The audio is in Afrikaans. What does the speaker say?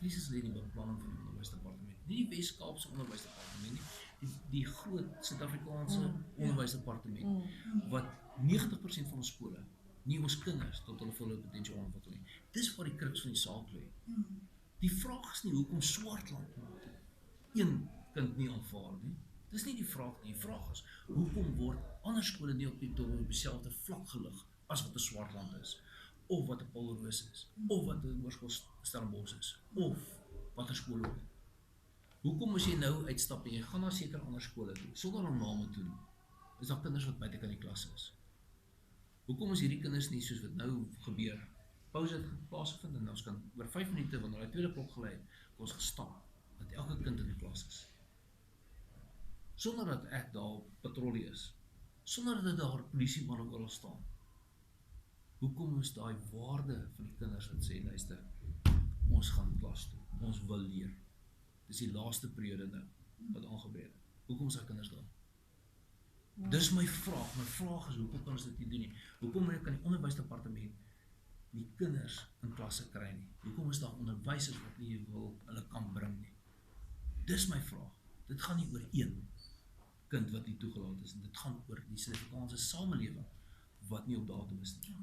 krisis lê in die beplanning van die onderwysdepartement. Nie die Wes-Kaapse onderwysdepartement nie, die groot Suid-Afrikaanse onderwysdepartement, wat 90% van ons skole, nie ons kinders tot hulle volle potensiaal ontwikkel nie. Dis waar die kruks van die saak lê. Die vraag is nie hoekom Swartland een kind nie aanvaar nie. Dis nie die vraag nie. Die vraag is, hoekom word ander skole nie op dieselfde vlak gelig as wat 'n Swartland is, of wat 'n Polroos is, of wat 'n Hoërskool Stellenbosch is, of wat 'n skool ook. Hoekom as jy nou uitstap en jy gaan na sekere ander skole toe, sonder om name te doen, is daar kinders wat buite kan die klas is? Hoekom is hierdie kinders nie soos wat nou gebeur? Pause het plaasgevind en ons kan oor 5 minute, wanneer hy tweede klok gelei het, ons gestap, dat elke kind in die klas is. Sonder dat ek daar op patrollie is, sonder dat daar polisiemanne oral staan. Hoekom is daai waarde van die kinders wat sê, luister, ons gaan klas toe, ons wil leer. Dis die laaste periode nou, wat aangebreid het. Hoekom is daai kinders daar? Dis my vraag is, hoekom kan ons dit nie doen nie? Hoekom kan die onderwysdepartement nie kinders in klasse kry nie? Hoekom is daar onderwysers wat nie wil hulle kan bring nie? Dis my vraag. Dit gaan nie oor een kind wat nie toegelaat is, en dit gaan oor die Suid-Afrikaanse samelewing wat nie op datum is nie.